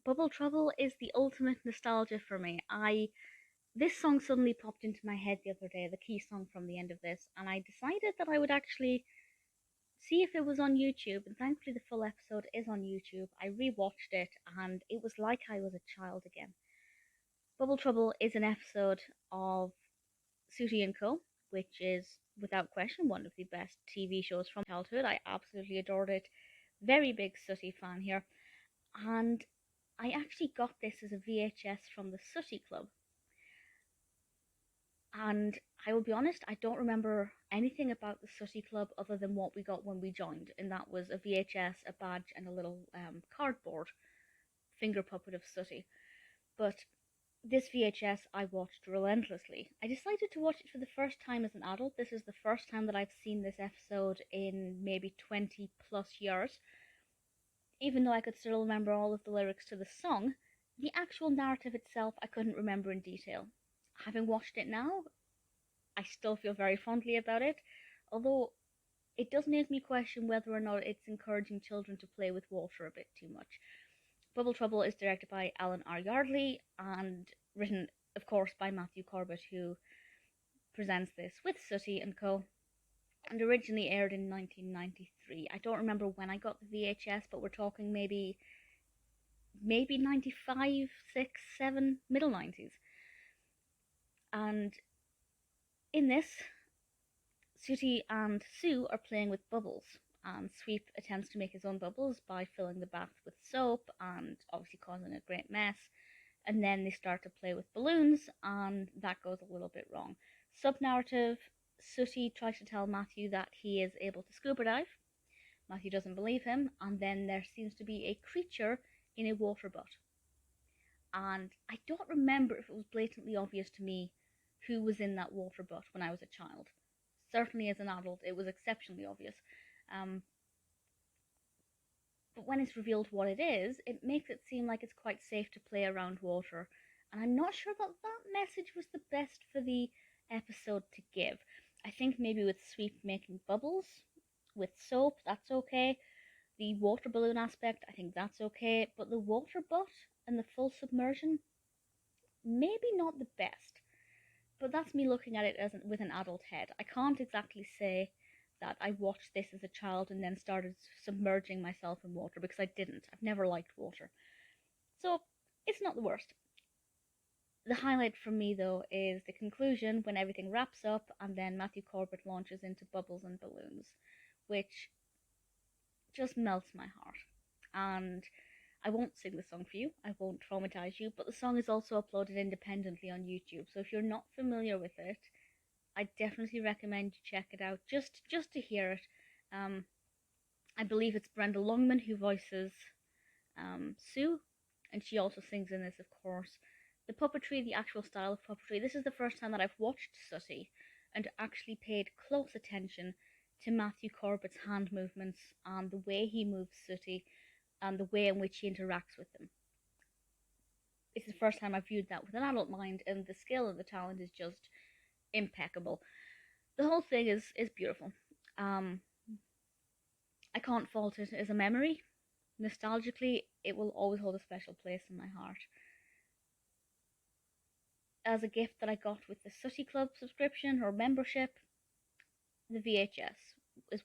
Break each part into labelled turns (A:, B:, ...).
A: Bubble Trouble is the ultimate nostalgia for me. This song suddenly popped into my head the other day, the key song from the end of this, and I decided that I would actually see if it was on YouTube, and thankfully the full episode is on YouTube. I rewatched it and it was like I was a child again. Bubble Trouble is an episode of Sooty Co, which is without question one of the best TV shows from childhood. I absolutely adored it. Very big Sooty fan here. And I actually got this as a VHS from the Sooty Club. And I will be honest, I don't remember anything about the Sooty Club other than what we got when we joined, and that was a VHS, a badge, and a little cardboard finger puppet of Sooty. But this VHS I watched relentlessly. I decided to watch it for the first time as an adult. This is the first time that I've seen this episode in maybe 20 plus years. Even though I could still remember all of the lyrics to the song, the actual narrative itself I couldn't remember in detail. Having watched it now, I still feel very fondly about it, although it does make me question whether or not it's encouraging children to play with water a bit too much. Bubble Trouble is directed by Alan R. Yardley and written, of course, by Matthew Corbett, who presents this with Sooty and Co. And originally aired in 1993. I don't remember when I got the VHS, but we're talking maybe 95, 6, 7, middle 90s. And in this, Sooty and Sue are playing with bubbles, and Sweep attempts to make his own bubbles by filling the bath with soap and obviously causing a great mess. And then they start to play with balloons, and that goes a little bit wrong. Sub-narrative, Sooty tries to tell Matthew that he is able to scuba dive. Matthew doesn't believe him, and then there seems to be a creature in a water butt. And I don't remember if it was blatantly obvious to me who was in that water butt when I was a child. Certainly as an adult, it was exceptionally obvious. But when it's revealed what it is, it makes it seem like it's quite safe to play around water. And I'm not sure that that message was the best for the episode to give. I think maybe with Sweep making bubbles, with soap, that's okay. The water balloon aspect, I think that's okay. But the water butt and the full submersion, maybe not the best. But that's me looking at it with an adult head. I can't exactly say that I watched this as a child and then started submerging myself in water, because I didn't. I've never liked water. So, it's not the worst. The highlight for me, though, is the conclusion when everything wraps up and then Matthew Corbett launches into bubbles and balloons, which just melts my heart. And I won't sing the song for you, I won't traumatize you, but the song is also uploaded independently on YouTube, so if you're not familiar with it, I definitely recommend you check it out, just to hear it. I believe it's Brenda Longman who voices Sue, and she also sings in this, of course. The puppetry, the actual style of puppetry, this is the first time that I've watched Sooty and actually paid close attention to Matthew Corbett's hand movements and the way he moves Sooty and the way in which he interacts with them. It's the first time I've viewed that with an adult mind, and the skill and the talent is just impeccable. The whole thing is beautiful. I can't fault it as a memory. Nostalgically, it will always hold a special place in my heart. As a gift that I got with the Sooty Club subscription or membership, the VHS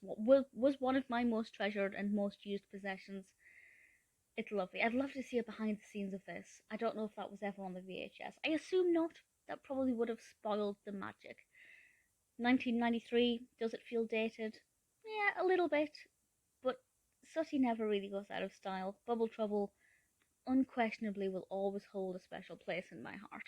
A: was one of my most treasured and most used possessions. It's lovely. I'd love to see a behind the scenes of this. I don't know if that was ever on the VHS. I assume not. That probably would have spoiled the magic. 1993, does it feel dated? Yeah, a little bit. But Sooty never really goes out of style. Bubble Trouble unquestionably will always hold a special place in my heart.